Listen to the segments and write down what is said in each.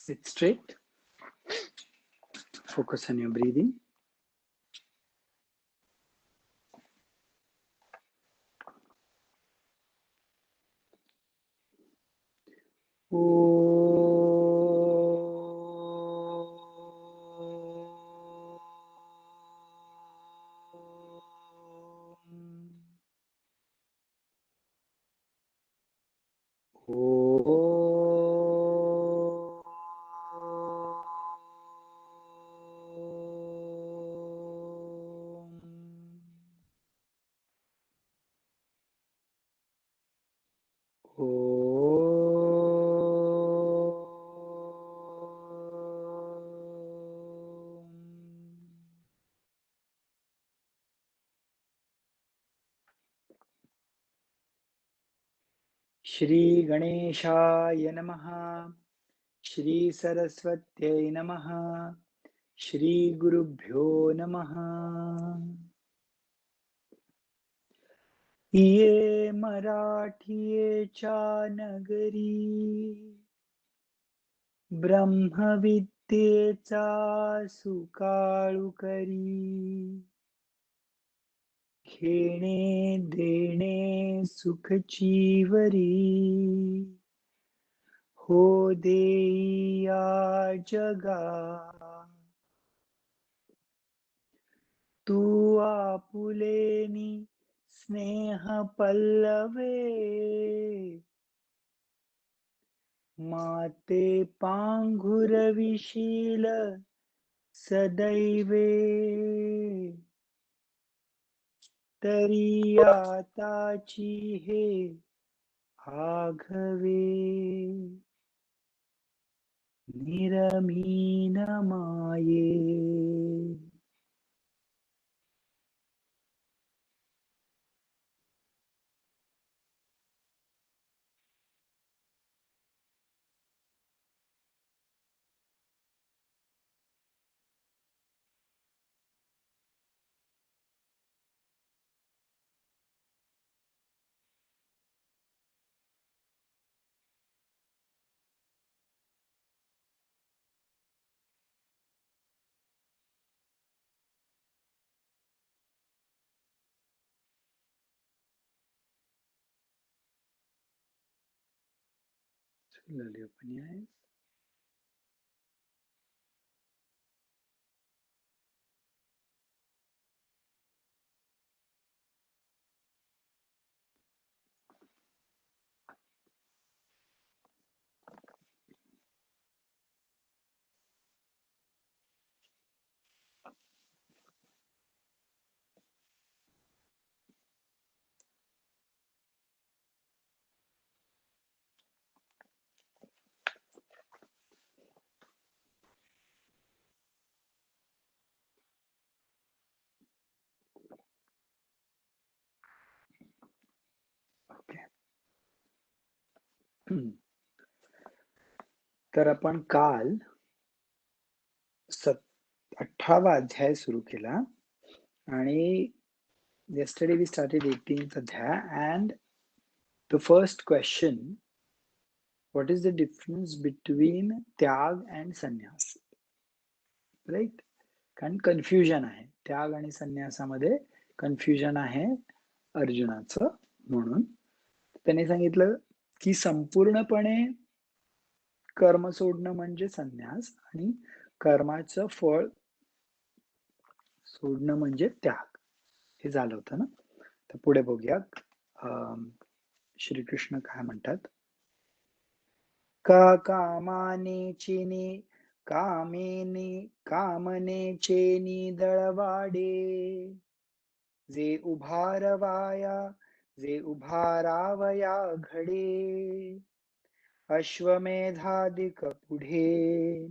Sit straight. Focus on your breathing. Shri गणेशाय नमः. श्री सरस्वत्यै नमः. श्री गुरुभ्यो नमः. ये मराठीचा नगरी, ब्रह्मविद्येचा सुकाळू करी. घेणे देणे सुखचीवरी, हो देई या जगा. तू आपुलेनी स्नेह पल्लवे, माते पांघुरविशील सदैवे. तरी आताची हे आघवे, निरमीन माये. Slowly open your eyes. Okay. तर आपण काल 18वा अध्याय सुरू केला आणि yesterday we started 18th adhyay, and the first question, what is the difference between त्याग and sannyas, right? कारण कन्फ्युजन आहे, त्याग आणि संन्यासामध्ये कन्फ्युजन आहे अर्जुनाचं. म्हणून त्याने सांगितलं की संपूर्णपणे कर्म सोडणं म्हणजे संन्यास आणि कर्माचं फळ सोडणं म्हणजे त्याग. हे झालं होतं ना. तर पुढे बघूया श्रीकृष्ण काय म्हणतात. का कामानेचिनी कामनेचेनी दळवाडे, जे उभारावया घडे. अश्वमेधादिक पुढे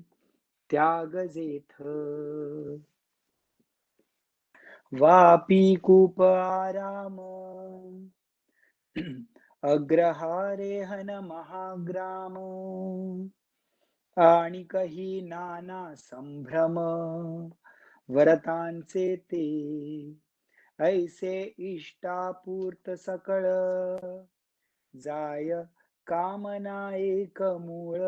त्याग जेथ, वापी कूप आराम. अग्रहारे हन महाग्राम, आणि कही नाना संभ्रम. व्रतांचे ते ऐसे इष्टापूर्त सकळ, जाय कामना एक मूळ.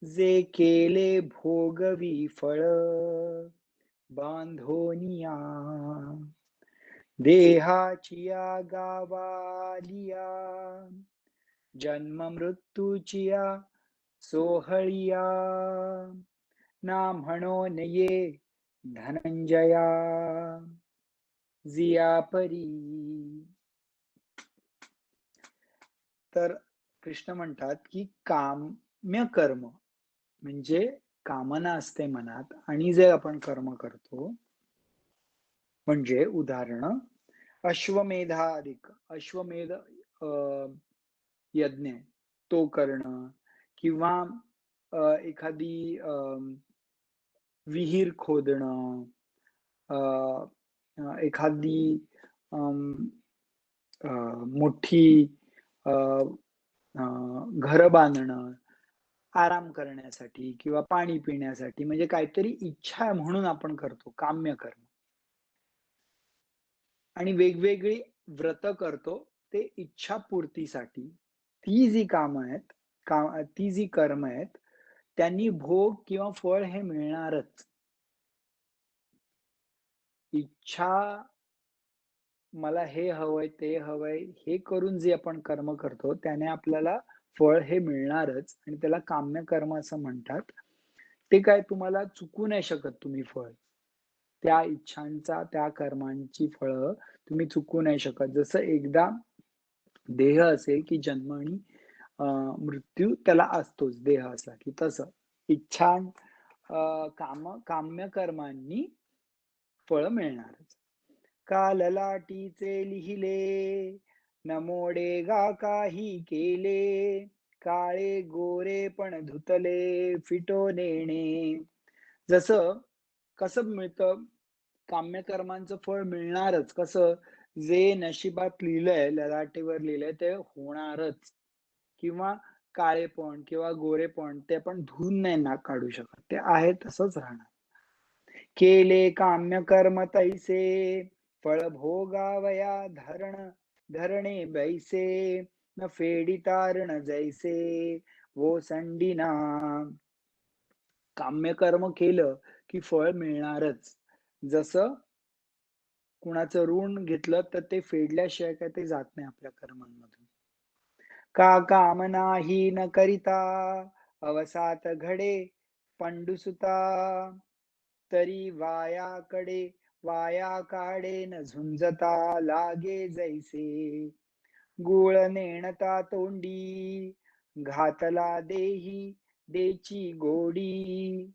जे केले भोगवी फळ बांधोनिया देहाचिया गावालिया जन्म मृत्यूचिया सोहळिया ना म्हणून ये धनंजया जिया परी. तर कृष्ण म्हणतात की काम्य कर्म म्हणजे कामना असते मनात आणि जे आपण कर्म करतो म्हणजे उदाहरण अश्वमेधाधिक अश्वमेध यज्ञ तो करणं किंवा एखादी विहीर खोदणं, एखादी मोठी घर बांधणं आराम करण्यासाठी किंवा पाणी पिण्यासाठी म्हणजे काहीतरी इच्छा म्हणून आपण करतो काम्य कर्म. आणि वेगवेगळी व्रत करतो ते इच्छापूर्तीसाठी. ती जी कामं आहेत, ती जी कर्म आहेत, त्यांनी भोग किंवा फळ हे मिळणारच. इच्छा मला हे हवंय, ते हवंय, हे करून जे आपण कर्म करतो, त्याने आपल्याला फळ हे मिळणारच आणि त्याला काम्य कर्म असं म्हणतात. ते काय तुम्हाला चुकू नाही शकत तुम्ही फळ. त्या इच्छांचा, त्या कर्मांची फळं तुम्ही चुकू नाही शकत. जसं एकदा देह असेल, की जन्म आणि मृत्यू त्याला असतोच देह असला की. तसं इच्छा काम्य कर्मांनी फळ मिळणारच. का ललाटीचे लिहिले न मोडे गा काही केले काळे गोरे पण धुतले फिटो नेणे. जसं कसं मिळतं काम्य कर्मांचं फळ मिळणारच कसं जे नशिबात लिहिलंय ललाटेवर लिहिलंय ते होणारच किंवा काळेपण किंवा गोरेपण ते आपण धुवून नाही ना काढू शकत ते आहे तसंच राहणार. केले काम्य कर्म तैसे फळ भोगावया धरणे बैसे न फेडितारण जैसे वो संडीना. काम्य कर्म केलं की फळ मिळणारच. जसं कुणाचं ऋण घेतलं तर ते फेडल्याशिवाय काय ते जात नाही आपल्या कर्मांमधून. का काम नाही न करिता अवसात घडे पंडुसुता तरी वाया काढे न झुंजता लागे जैसे गुळ नेणता तोंडी घातला देची गोडी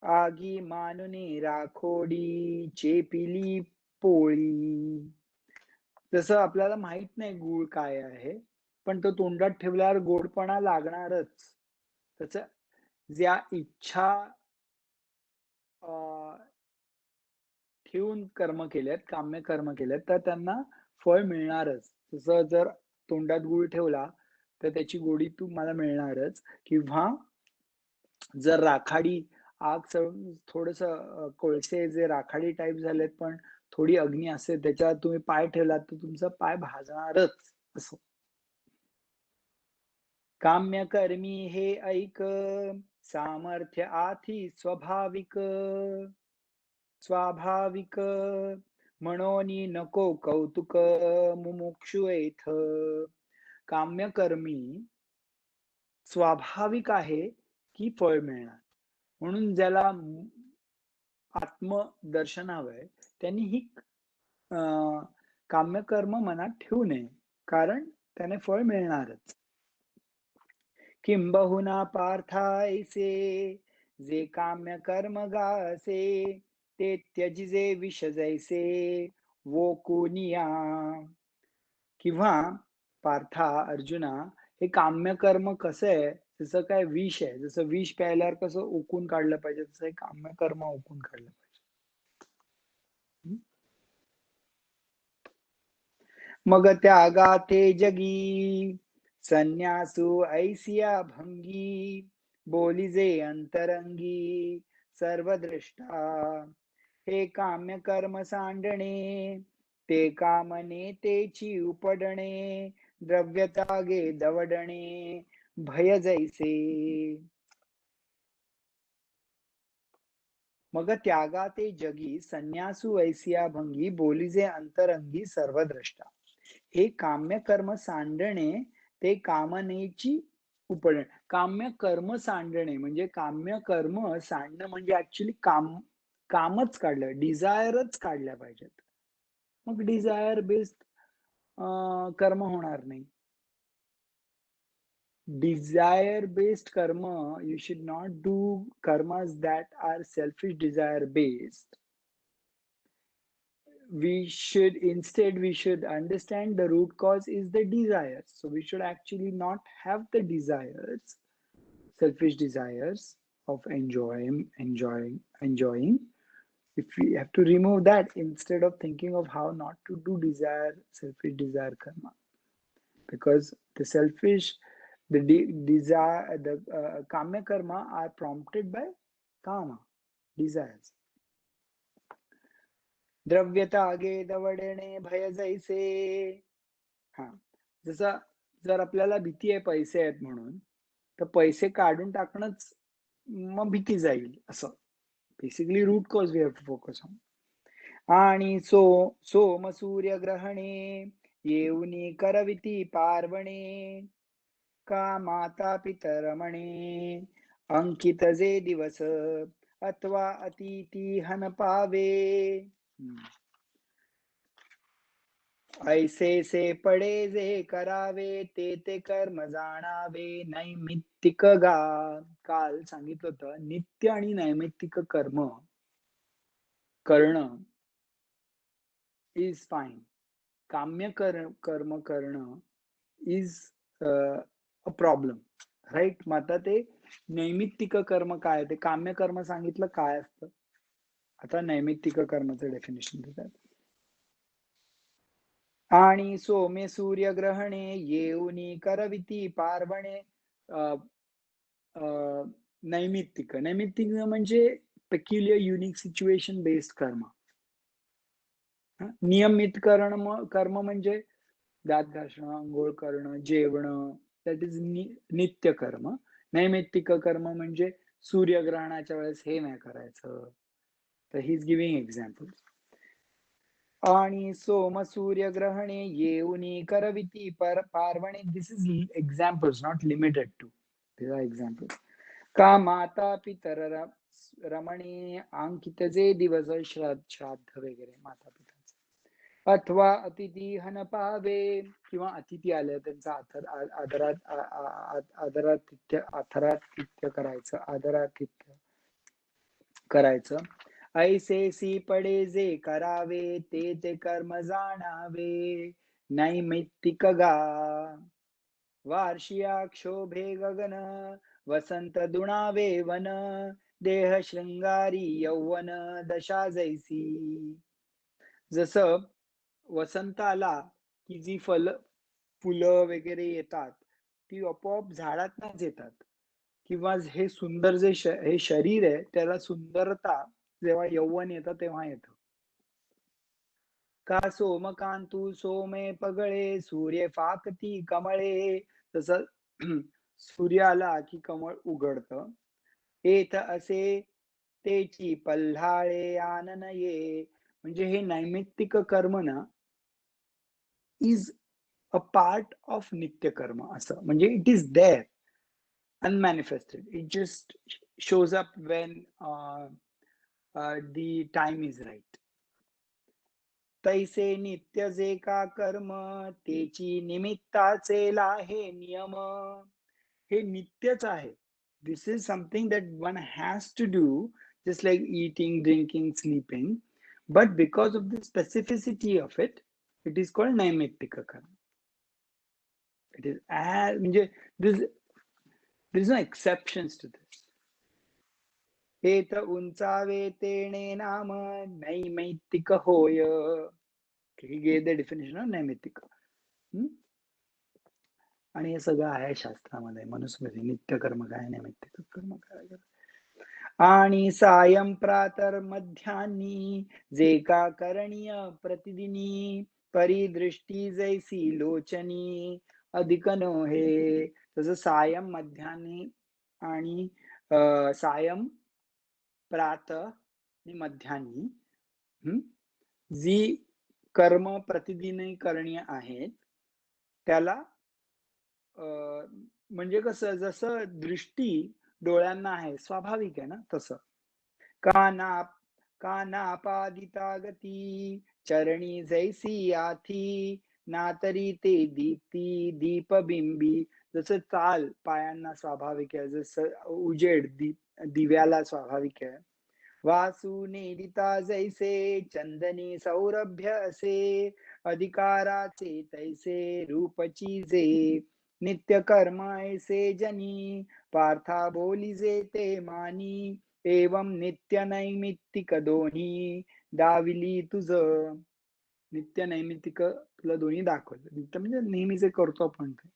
आगी मानुनी राखोडी चेपिली पोळी. जसं आपल्याला माहित नाही गूळ काय आहे, पण तो तोंडात ठेवल्यावर गोडपणा लागणारच. त्याचं ज्या इच्छा अ, ठेवून कर्म केलेत, काम्य कर्म केलेत, तर त्यांना फळ मिळणारच. जसं जर तोंडात गूळ ठेवला, तर त्याची गोडी तुम्हाला मिळणारच किंवा जर राखाडी आग चढून थोडंसं कोळसे जे राखाडी टाइप झालेत, पण थोडी अग्नी असेल त्याच्यावर तुम्ही पाय ठेवलात, तर तुमचा पाय भाजणारच असं. काम्य कर्मी हे ऐक सामर्थ्य आथी स्वाभाविक म्हणोनी नको कौतुक मुमुक्षु येथ. काम्यकर्मी स्वाभाविक आहे की फळ मिळणार. म्हणून ज्याला आत्मदर्शन हवंय त्यांनी ही काम्यकर्म मनात ठेवू नये कारण त्याने फळ मिळणारच. किंबहुना पार्थायसे जे काम्य कर्म गासे ते त्यजिजे विष जैसे वो कोनिया. किंवा पार्था अर्जुना हे काम्य कर्म कसं आहे जसं काय विष आहे. जसं विष प्यायल्यावर कसं ओकून काढलं पाहिजे तसं हे काम्य कर्म ओकून काढलं पाहिजे. मग त्यागाते जगी संन्यासू ऐसिया भंगी बोलिजे अंतरंगी सर्वदृष्टा. हे काम्य कर्म सांडणे ते कामने तेची उपडणे द्रव्य त्यागे दवडणे भय जैसे. मग त्यागा ते जगी संन्यासू ऐसिया भंगी बोलिजे अंतरंगी सर्वद्रष्टा. हे काम्य कर्म सांडणे ते कामनेची उपळण. काम्य कर्म सांडणे म्हणजे काम्य कर्म सांडणं म्हणजे ऍक्च्युली कामच काढलं, डिझायरच काढल्या पाहिजेत. मग डिझायर बेस्ड कर्म होणार नाही. Desire based karma, you should not do karmas that are selfish desire based. We should understand the root cause is the desire. So we should actually not have the desires, selfish desires of enjoying. If we have to remove that instead of thinking of how not to do selfish desire karma, because the selfish, desire, the kamya karma are prompted by kama, desires. द्रव्यता आगे दवडणे भय जैसे. हा, जसं जर आपल्याला भीती आहे पैसे आहेत म्हणून, तर पैसे काढून टाकणंच मग भीती जाईल असं. Basically root cause we have to focus on. आणि सोम सूर्य ग्रहणे येऊनी करविती पार्वणे का माता पितरमणे अंकित जे दिवस अथवा अतिथी हन पावे. ऐसे से पडे जे करावे ते कर्म जाणावे नैमित्तिक गा. काल सांगितलं होतं नित्य आणि नैमित्तिक कर्म करणं इज फाईन. काम्य कर्म करणं इज अ प्रॉब्लेम, राईट. मग आता ते नैमित्तिक कर्म काय, ते काम्य कर्म सांगितलं काय असतं. आता नैमित्तिक कर्माचं डेफिनेशन देतात. आणि सोमे सूर्यग्रहणे येऊनी करविती पार्वणे. नैमित्तिक म्हणजे पेक्युलियर युनिक सिच्युएशन बेस्ड कर्म. नियमित कर्म म्हणजे दात घासणं, अंघोळ करणं, जेवणं, दॅट इज नित्य कर्म. नैमित्तिक कर्म म्हणजे सूर्यग्रहणाच्या वेळेस हे नाही करायचं. तर ही इज गिव्हिंग एक्झाम्पल. आणि सोम सूर्यग्रहणे येऊनी करविती पार्वणे. This is examples, not limited to. This are examples. का माता पितर रमणे अंकित जे दिवस श्राद्ध वगैरे माता पितांचं. अथवा अतिथी हन पावे, किंवा अतिथी आले त्यांचा आदरातिथ्य करायचं, आदरातिथ्य करायचं. ऐसे सी पडे जे करावे ते कर्म जाणावे नैमित्तिक गा. वार्षिया क्षोभे गगन वसंत दुणावे वन देह शृंगारी यौवन दशा जैसी. जसं वसंत आला की जी फुलं वगैरे येतात ती आपोआप झाडातच येतात. किंवा हे सुंदर जे हे शरीर आहे त्याला सुंदरता जेव्हा यौवन येतं तेव्हा येतं. का सोमकांतू सोमे पगळे सूर्य फाकती कमळे. तसं सूर्य आला की कमळ उघडतं. येत असे तेची पल्हाळे आनन ये. म्हणजे हे नैमित्तिक कर्म ना इज अ पार्ट ऑफ नित्य कर्म असं. म्हणजे it is there unmanifested. It just shows up when the time is right. तैसे नित्य जे का कर्म तेची निमित्ताचे लाहे नियम. हे नित्यच आहे. This is something that one has to do, just like eating, drinking, sleeping. But because of the specificity of it, it is called naimittika karma. It is म्हणजे there is no exceptions to this. हेत उंचावे तेणे नाम नैमित्तिक होय. He gave the definition of नैमित्तिक. आणि हे सगळं आहे शास्त्रामध्ये, मनुस्मृती. नित्य कर्म काय, नैमित्तिक कर्म काय. आणि सायं प्रातर मध्यान्नी जे का करणीय प्रतिदिनी परिदृष्टी जैसी लोचनी अधिक नो हे. जसं सायं, मध्याह्नी आणि सायं, प्रातः आणि मध्याह्नी जी कर्म प्रतिदिनी करणीय आहेत, त्याला म्हणजे कसं जसं दृष्टी डोळ्यांना आहे, स्वाभाविक आहे ना तसं. काना कानापादिता गती, चरणी जैसी आथी, ना तरी ते दीप्ती दीपबिंबी. जसं चाल पायांना स्वाभाविक आहे, जसं उजेड दिव्याला स्वाभाविक आहे. वासुनेरिता जैसे चंदनी सौरभ्य असे, अधिकाराचे तैसे रूपची जे, नित्य कर्म ऐसे जनी, पार्था बोलिजे ते मानी, एवं नित्य नैमित्तिक दोन्ही दाविली तुझ. नित्य नैमित्तिक तुला दोन्ही दाखवलं. नित्य म्हणजे नेहमी जे करतो आपण ते.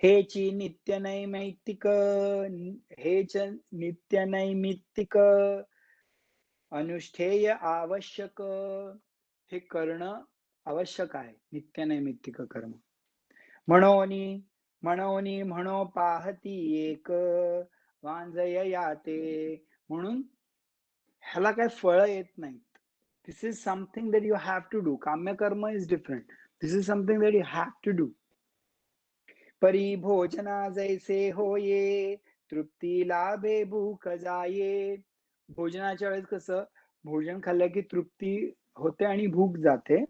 हेची नित्य नैमित्तिक, हेच नित्य नैमित्तिक अनुष्ठेय आवश्यक, हे करणं आवश्यक आहे, नित्य नैमित्तिक कर्म. म्हणोनी म्हणोनी म्हणो पाहती एक, वांजय याते. म्हणून ह्याला काही फळ येत नाहीत. This is something that you have to do. काम्य कर्म is different. This is something that you have to do. परी भोजना जैसे होये, तृप्ती लाभे भूक जाये. भोजनाच्या वेळेस कसं भोजन खाल्लं की तृप्ती होते आणि भूक जाते,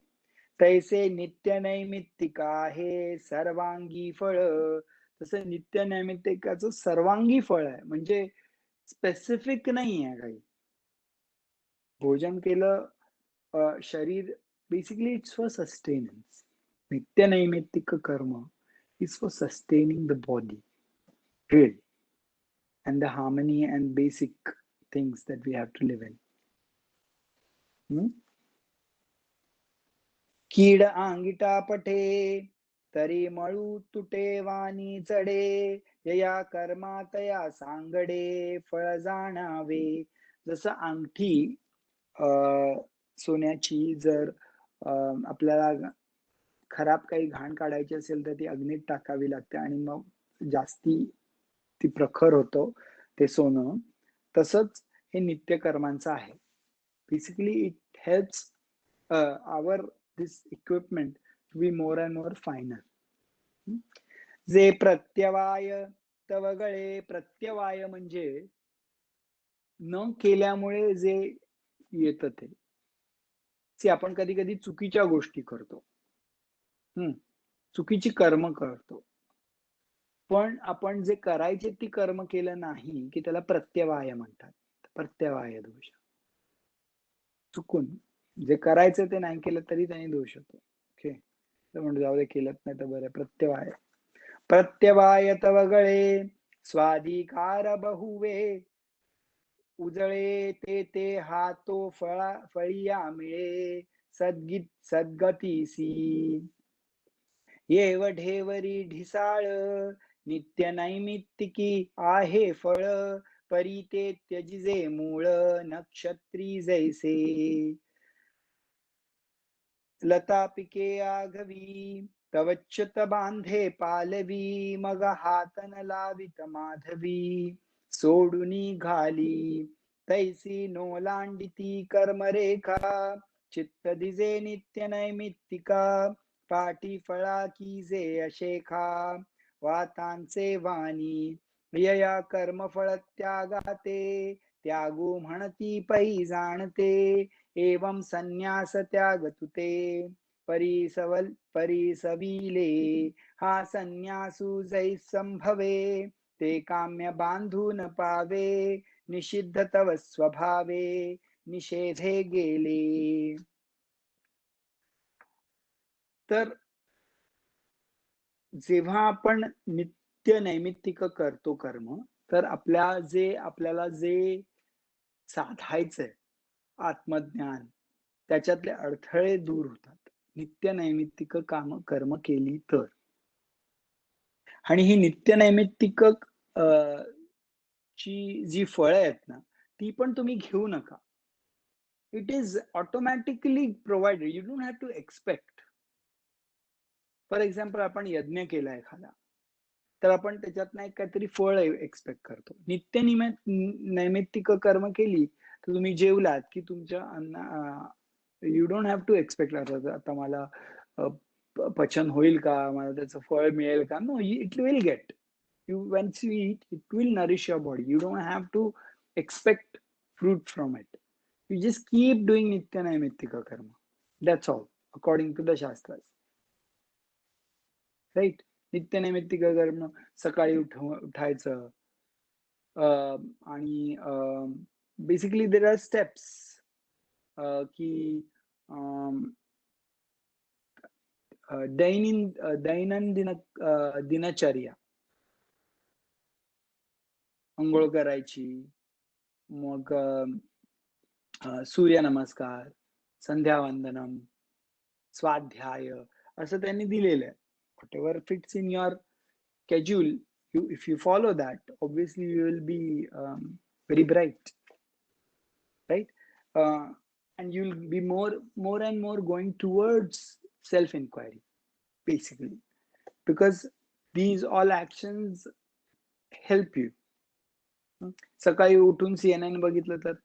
तैसे नित्य नैमित्तिक आहे सर्वांगी फळ. तसं नित्य नैमित्तिकाचं सर्वांगी फळ आहे, म्हणजे स्पेसिफिक नाही आहे काही. भोजन केलं, शरीर बेसिकली इट्स फॉर सस्टेनन्स. नित्य नैमित्तिक कर्म is for sustaining the body, really, and the harmony and basic things that we have to live in. कीड अंगिटा पठे, तरी मळू तुटे वाणी चढे, यया कर्मा तया सांगडे, फळ जाणावे. जसं अंगठी सोन्याची जर आपल्याला खराब काही घाण काढायची असेल तर ती अग्नीत टाकावी लागते आणि मग जास्ती ती प्रखर होतो ते सोनं. तसंच हे नित्य कर्मांचं आहे. Basically it helps our this equipment to be more and more finer. जे प्रत्यवाय तव गळे, प्रत्यवाय म्हणजे न केल्यामुळे जे येतं ते आपण कधी कधी चुकीच्या गोष्टी करतो, चुकीची कर्म करतो, पण आपण जे करायचे ती कर्म केलं नाही की त्याला प्रत्यवाय म्हणतात. प्रत्यवाय दोष. चुकून जे करायचं ते नाही केलं तरी त्याने दोष होतो. ओके, तर म्हणजे जाऊ दे, केलंच नाही तर बरं. प्रत्यवाय प्रत्यवाय तव गळे, स्वाधिकार बहुवे, उजळे ते ते हातो फळिया मिळे, सद्गतीसी. येव ढेवरी ढिसाळ, नित्य नैमित्तिकी आहे फळ, परी ते त्यजिजे मूळ, नक्षत्री जैसे. लता पिके आघवी, तवच्युत बांधे पालवी, मग हातन लावित माधवी, सोडूनी घाली तैसी नोलांडिती कर्मरेखा, चित्त दिजे नित्य नैमित्तिका, पाठी फळा की जे अशेखा, वातांचे वाणी यया कर्मफळ त्यागाते, त्यागू म्हणती पै जाणते, एवं संन्यास त्याग तुते, परिसविले हा संन्यासू जै संभवे, ते काम्य बांधून पावे, निषिद्ध तव स्वभावे, निषेधे गेले. तर जेव्हा आपण नित्य नैमित्तिक करतो कर्म, तर आपल्याला जे साधायचंय आत्मज्ञान, त्याच्यातले अडथळे दूर होतात नित्य नैमित्तिक कर्म केली तर. आणि ही नित्य नैमित्तिक ची जी फळं आहेत ना, ती पण तुम्ही घेऊ नका. It is automatically provided. You don't have to expect. For example आपण यज्ञ केला एखादा, तर आपण त्याच्यातनं एक काहीतरी फळ एक्सपेक्ट करतो. नैमित्तिक कर्म केली, तर तुम्ही जेवलात, की तुमच्या you don't have to expect आता मला अ, पचन होईल का? मला त्याचं फळ मिळेल का? No, it will get. Once you eat, it will nourish your body. You don't have to expect fruit from it. You just keep doing nitya naimittika karma. That's all, according to the Shastras. Right? नित्य नैमित्तिक कर्म, सकाळी उठायचं आणि basically there are steps की दैनंदिन दिनचर्या. अंघोळ करायची, मग सूर्यनमस्कार, संध्यावंदनम, स्वाध्याय असं त्यांनी दिलेलं आहे. Whatever fits in your schedule, if you follow that, obviously you will be very bright, right? And you'll be more and more going towards self-inquiry, basically, because these all actions help you. सकाळी उठून CNN बघितलं तर,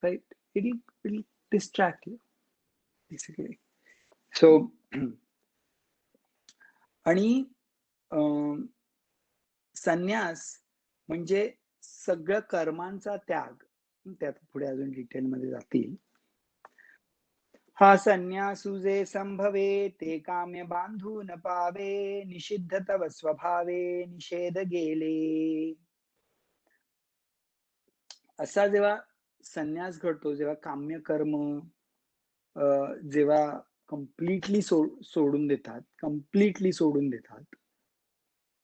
right? It'll distract you, basically. So आणि संन्यास म्हणजे सगळं कर्मांचा त्याग. त्यात पुढे अजून डिटेलमध्ये जातील. हा संन्यासु जे संभवे ते काम्य बांधू न पावे, निषिद्ध तव स्वभावे निषेध गेले. असा जेव्हा संन्यास घडतो, जेव्हा काम्य कर्म जेव्हा कम्प्लिटली सोडून देतात,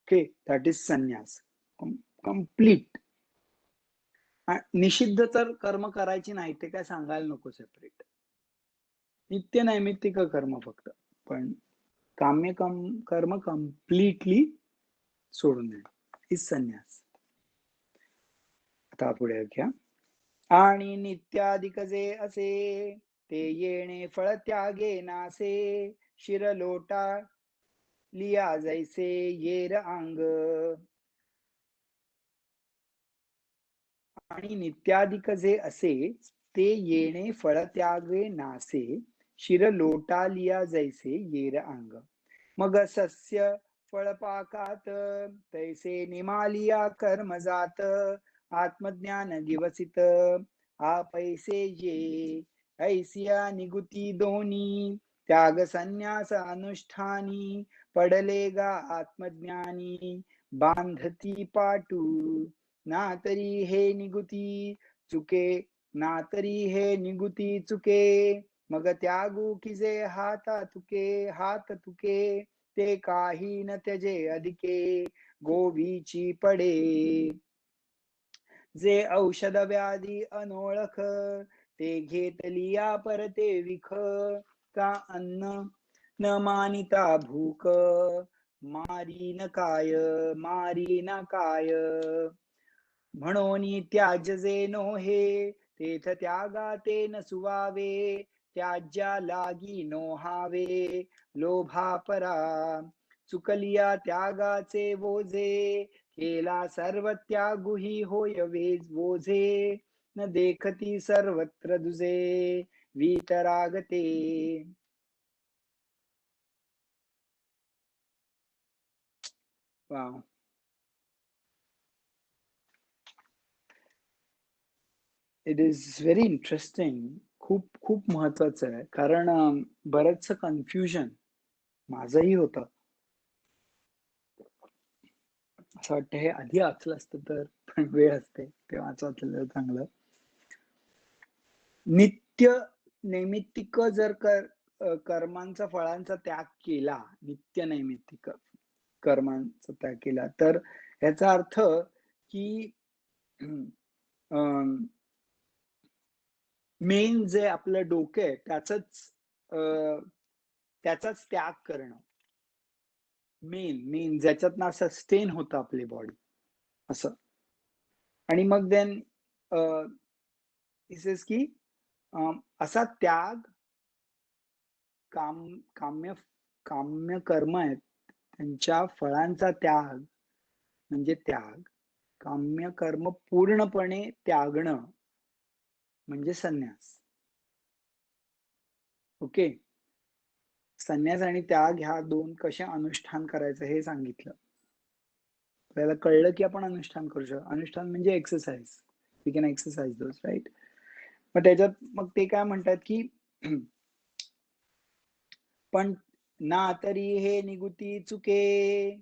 ओके, दॅट इज संन्यास, कम्प्लीट. निषिद्ध तर कर्म करायची नाही, ते काय सांगायला नको सेपरेट. नित्य नैमित्तिक कर्म फक्त, पण काम्य कर्म कम्प्लिटली सोडून देणं ही संन्यास. आता पुढे घ्या. आणि नित्याधिक जे असे ते येणे फळ त्यागे नासे, शिर लोटा लिया जैसे येर अंग. आणि नित्याधिक जे असे ते येणे फळ त्यागे नासे, शिर लोटा लिया जैसे येर अंग. मग सस्य फळपाकात तैसे निमालिया कर्म जात, आत्मज्ञान दिवसित पैसे ये. ऐसिया निगुती दोनी त्याग संन्यास अनुष्ठानी, पडले गा आत्मज्ञानी बांधती पाटू. ना तरी हे निगुती चुके, ना तरी हे निगुती चुके, मग त्यागू की जे हात तुके, ते काही न त्याजे अधिके गोवीची पडे. जे औषध व्याधी अनोळख ते घेतलिया परते विख, का अन्न न मानिता भूक, मारी न काय. म्हणून त्याज जे नोहे तेथ त्यागा ते न सुवावे, त्याज्या लागी नोहावे लोभा परा. चुकलिया त्यागाचे वोजे, केला सर्व त्यागुही होय वोझे, न देखती सर्वत्र दुजे वीतरागते. Wow. It is very interesting. खूप खूप महत्वाचं आहे, कारण बरंचसं कन्फ्युजन माझंही होतं. असं वाटतं हे आधी वाचलं असतं तर, पण वेळ असते तेव्हा वाचलं चांगलं. नित्य नैमित्तिक जर कर्मांचा फळांचा त्याग केला, नित्य नैमित्तिक कर्मांचा त्याग केला, तर याचा अर्थ की मेन जे आपलं डोकं आहे त्याचाच त्याग करणं. मेन ज्याच्यातनं सस्टेन होतं आपली बॉडी असं. आणि मग देन दिसेस की असा त्याग काम्य कर्म आहेत त्यांच्या फळांचा त्याग म्हणजे त्याग. काम्य कर्म पूर्णपणे त्यागणं म्हणजे संन्यास. ओके. संन्यास आणि त्याग ह्या 2 कशा अनुष्ठान करायचं हे सांगितलं. आपल्याला कळलं की आपण अनुष्ठान करू शकतो. अनुष्ठान म्हणजे exercise. We can exercise those right. मग त्याच्यात मग ते काय म्हणतात की पण ना तरी हे निगुती चुके,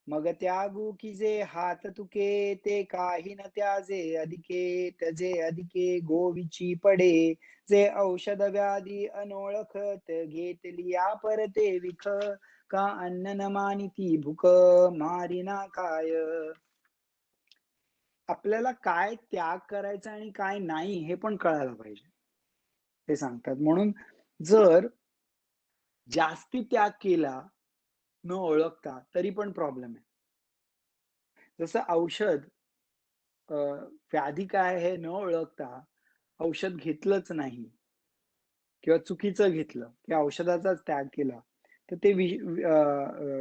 मग त्यागू की जे हात तुके, ते काही न त्याजे अधिके, त्याजे अधिके गोविची पडे, जे औषध व्याधी अनोळखत घेतलिया परते विख, का अन्न न मानिती भूक मारिना काय. आपल्याला काय त्याग करायचा आणि काय नाही हे पण कळायला पाहिजे. ते सांगतात. म्हणून जर जास्ती त्याग केला न ओळखता तरी पण प्रॉब्लेम आहे. जसं औषध व्याधी काय आहे न ओळखता औषध घेतलंच नाही किंवा चुकीचं घेतलं किंवा औषधाचाच त्याग केला, तर ते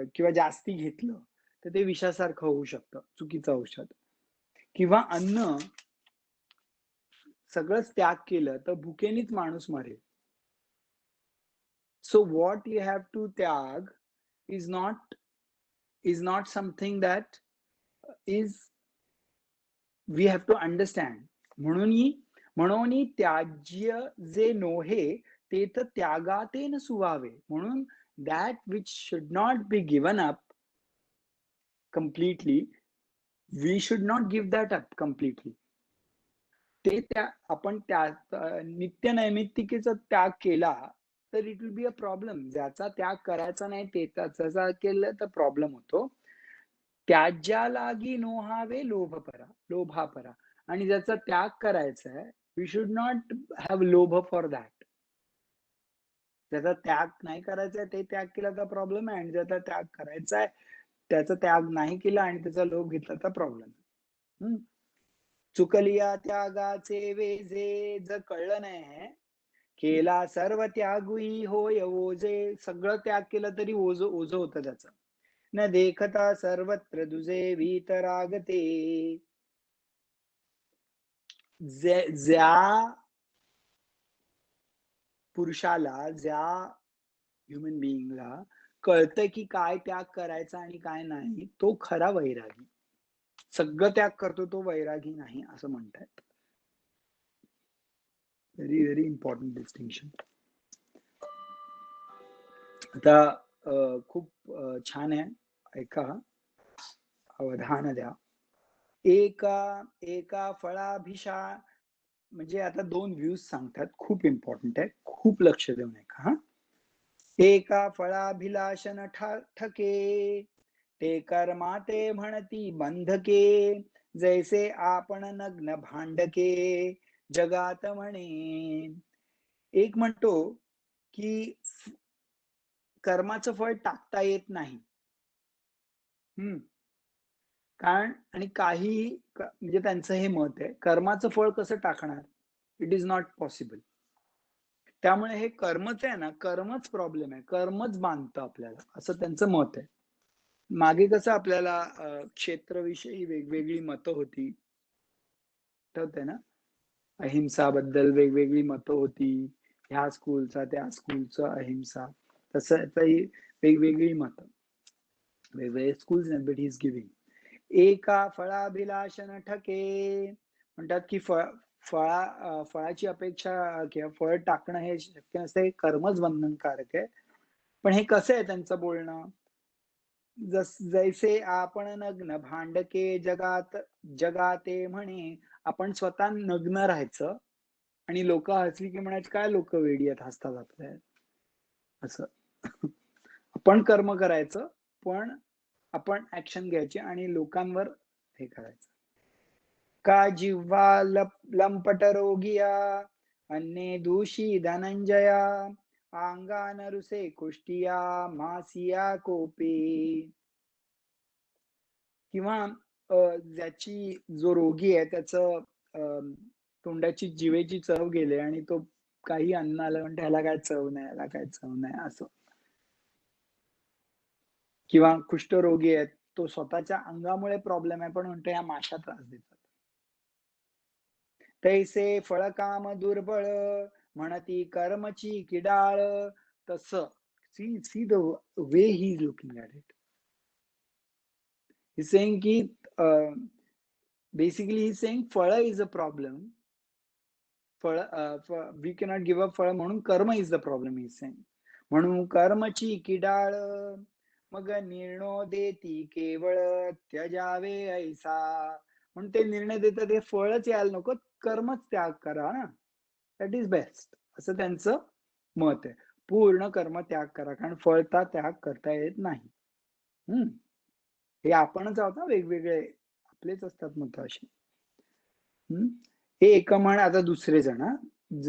किंवा जास्ती घेतलं, तर ते विषासारखं होऊ शकतं, चुकीचं औषध. किंवा अन्न सगळंच त्याग केलं, तर भुकेनेच माणूस मरेल. So what you have to त्याग is not something that is we have to understand. म्हणून त्याज्य जे नोहे ते तर त्यागातेन सुवावे. म्हणून that which should not be given up completely, we should not give that up completely. ते आपण नित्य नैमित्तिकेचा त्याग केला तर it will be a problem. ज्याचा त्याग करायचा नाही ते त्याचा केलं तर प्रॉब्लेम होतो. त्याज्या लागी नोहावे लोभापरा. आणि ज्याचा त्याग करायचा आहे, वी शुड नॉट हॅव लोभ फॉर दॅट. ज्याचा त्याग नाही करायचा आहे ते त्याग केला तर प्रॉब्लेम आहे, आणि ज्याचा त्याग करायचा आहे त्याचा त्याग नाही केला आणि त्याचा लोभ घेतला तर प्रॉब्लेम. चुकलिया त्यागाचे वेजे जर कळलं नाही, केला सर्व त्यागुई होय ओझे. सगळं त्याग केलं तरी ओझं होतं त्याचं. न देखता सर्वत्र दुजे वीतरागते. ज्या पुरुषाला, ज्या ह्युमन बिईंगला कळतं की काय त्याग करायचा आणि काय नाही, तो खरा वैरागी. सगळं त्याग करतो तो वैरागी नाही, असं म्हणतात. Very very important distinction. आता खूप छान आहे, ऐका, अवधान द्या. एका फळाभिषा, म्हणजे आता 2 व्ह्यूज सांगतात, खूप इम्पॉर्टंट आहे, खूप लक्ष देऊन ऐका हा. एका फळाभिलाषण ठके, ते कर्मा ते म्हणती बंधके, जैसे आपण नग्न भांडके जगात म्हणे. एक म्हणतो की कर्माचं फळ टाकता येत नाही. कारण आणि काही म्हणजे त्यांचं हे मत आहे, कर्माचं फळ कसं टाकणार? It is not possible. त्यामुळे हे कर्मच आहे ना, कर्मच प्रॉब्लेम आहे. कर्मच बांधतं आपल्याला, असं त्यांचं मत आहे. मागे कसं आपल्याला क्षेत्रविषयी वेगवेगळी मतं होती. आठवतंय ना? अहिंसाबद्दल वेगवेगळी मतं होती. ह्या स्कूलचा, त्या स्कूलचा अहिंसा. तसं याचंही वेगवेगळी मतं. वेगवेगळे स्कूल्स आहेत, बट ही इज गिव्हिंग. एका फळाभिलाषण ठके, म्हणतात की फळाची अपेक्षा किंवा फळ टाकणं हे शक्य नसते, कर्मच बंधनकारक आहे. पण हे कसं आहे त्यांचं बोलणं? जैसे आपण नग्न भांडके जगाते म्हणे. आपण स्वतः नग्न राहायचं आणि लोक हसली की म्हणायचे, काय लोक वेडी आहेत, हसतात आपल्या, असं. आपण कर्म करायचं, पण आपण ऍक्शन घ्यायची आणि लोकांवर हे करायचं. का जिव्हा लंपट रोगिया, अन्ने दूषी धनंजया, अंगान रुसे कुष्टिया मासिया कोपे. किंवा ज्याची जो रोगी आहे त्याचं तोंडाची जिवेची चव गेले आणि तो काही अन्न आलं म्हणते ह्याला काय चव नाही, ह्याला काय चव नाही, असं. किंवा कुष्ठरोगी आहेत, तो स्वतःच्या अंगामुळे प्रॉब्लेम आहे, पण म्हणतो ह्या माशा त्रास देतात. तैसे फळ काम दुर्बळ, म्हणती कर्मची किडाळ. तसं see the way he is looking at it. He saying की बेसिकली ही सेइंग फळ is a problem. We cannot give up फळ म्हणून कर्म is the problem he is saying. म्हणून कर्मची किडाळ, मग निर्णो देती केवळ त्यजावे ऐसा. म्हणून ते निर्णय देतात हे फळच यायला नको, कर्मच त्याग करा ना. दॅट इज बेस्ट असं त्यांचं मत आहे. पूर्ण कर्म त्याग करा, कारण फळचा त्याग करता येत नाही. हं. हे आपणच आहोत ना वेगवेगळे, आपलेच असतात मत अशी. हं. हे एका म्हण आता दुसरे जण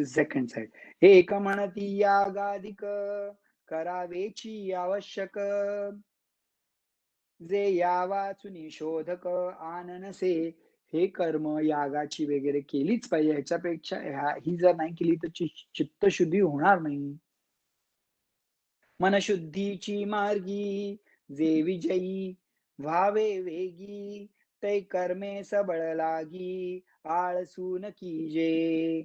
सेकंड साइड. हे एका म्हणती यागादिक करावेची आवश्यक. जे या वाचुनी शोधक आननसे. हे कर्म यागाची वगैरे केलीच पाहिजे. ह्याच्यापेक्षा ही जर नाही केली तर चित्तशुद्धी होणार नाही. मनशुद्धीची मार्गी जे विजयी व्हावे वेगी, तै कर्मे सबळ लागी आळसून कीजे.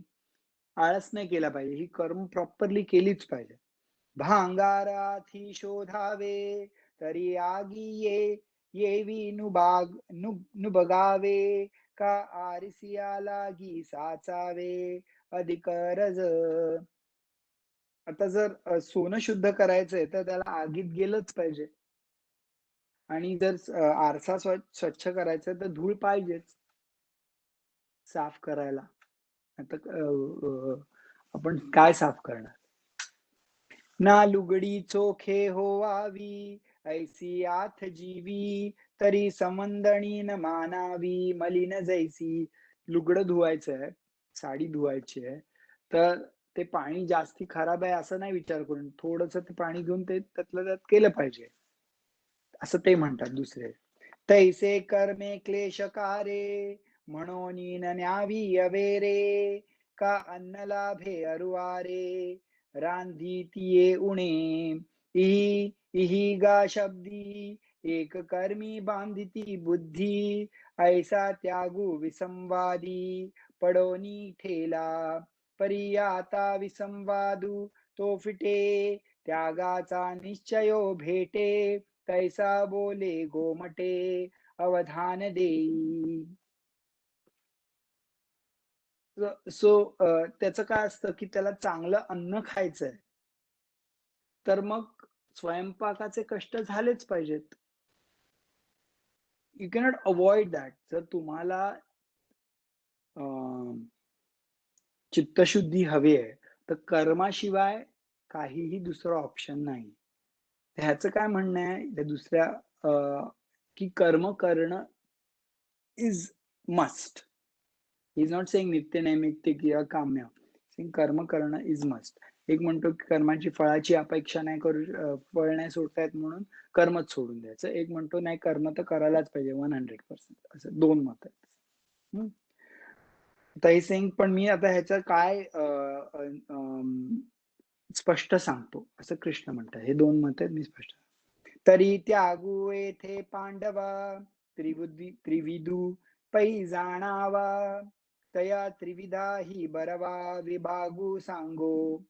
आळस नाही केला पाहिजे. ही कर्म प्रॉपरली केलीच पाहिजे. भांगाराथी शोधावे तरी आगी येवी नुबगावे, का आरसिया लागी साचावे अधिक रज. आता जर सोनं शुद्ध करायचंय तर त्याला आगीत गेलंच पाहिजे. आणि जर आरसा स्वच्छ करायचा तर धूळ पाहिजेच साफ करायला. आता आपण काय साफ करणार? ना लुगडी चोखे होवावी ऐसी आथ जीवी, तरी समंदणी न मानावी मलिन जैसी. लुगडं धुवायचंय, साडी धुवायची आहे, तर ते पाणी जास्ती खराब आहे असं नाही विचार करून थोडंसं ते पाणी घेऊन ते त्यातलं त्यात केलं पाहिजे, असं ते म्हणतात दुसरे. तैसे कर्मे क्लेशकारे, म्हणोनी न न्यावी अवेरे, का अन्न लाभे अरुवारे रांधीतिये उणे. इही इही गा शब्दी एक कर्मी बांधिती बुद्धी, ऐसा त्यागू विसंवादी पडोनी ठेला. परी आता विसंवादू तो फिटे, त्यागाचा निश्चयो भेटे, तैसा बोले गोमटे अवधान देई. त्याचं काय असतं की त्याला चांगलं अन्न खायचंय, तर मग स्वयंपाकाचे कष्ट झालेच पाहिजेत. You cannot avoid that. जर तुम्हाला चित्तशुद्धी हवी आहे, तर कर्माशिवाय काहीही दुसरं ऑप्शन नाही. ह्याचं काय म्हणणं आहे या दुसऱ्या की कर्म करणं is must. He is not saying नित्य नैमित्तिक किंवा काम्य. कर्म करणं इज मस्ट. एक म्हणतो की कर्माची फळाची अपेक्षा नाही करू, फळ नाही सोडता येत म्हणून कर्मच सोडून द्यायचं. एक म्हणतो नाही कर्म तर करायलाच पाहिजे 100%. असं दोन मत आहेत. आता हे सेइंग पण मी आता ह्याचं काय स्पष्ट सांगतो असं कृष्ण म्हणतात. हे दोन मत आहेत मी स्पष्ट. तरी त्यागू येथे पांडवा त्रिविधू पै जाणावा, तया त्रिविधा ही बरवा विभागू सांगो.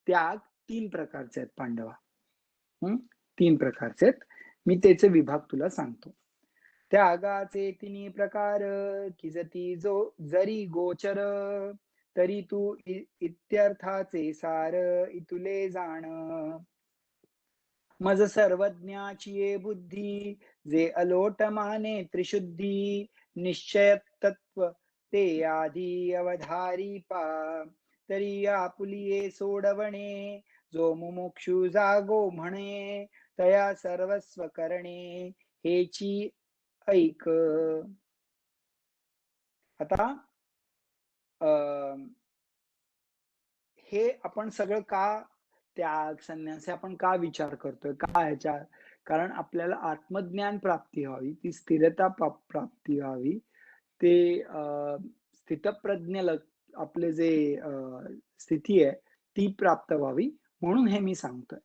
त्याग 3 प्रकारचे आहेत पांडवा. 3 प्रकारचे आहेत. मी त्याचे विभाग तुला सांगतो. त्यागाचे 3 प्रकार, किजती जरी गोचर, तरी तू इत्यर्थाचे सार इतुले जाण. मज सर्वज्ञाची बुद्धी, जे अलोट माने त्रिशुद्धी, निश्चय तत्व ते आधी अवधारी पा. तरी आपुलिये सोडवणे, जो मुमुक्षु जागो म्हणे, तया सर्वस्व करणे हेची ऐक. आता हे आपण सगळं का त्याग संन्यास आपण का विचार करतोय का ह्याच्या, कारण आपल्याला आत्मज्ञान प्राप्ती व्हावी, ती स्थिरता प्राप्ती व्हावी, ते स्थितप्रज्ञ आपले जे स्थिती आहे ती प्राप्त व्हावी, म्हणून हे मी सांगतोय.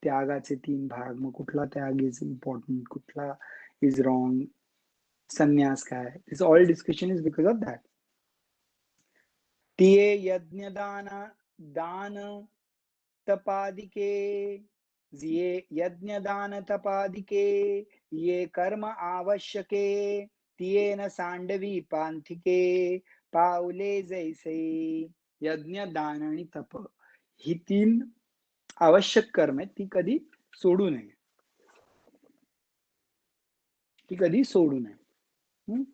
त्यागाचे 3 भाग. मग कुठला त्याग इज इम्पॉर्टंट, कुठला इज रॉंग, संन्यास काय? This all discussion is because of that. तिये यज्ञदान दान तपादिके, जिये यज्ञदान तपादिके, ये कर्म आवश्यके, तिये न सांडवी पांथिके, पावले जैसे. यज्ञ, दान आणि तप ही 3 आवश्यक कर्म आहेत, ती कधी सोडू नये. ती कधी सोडू नये.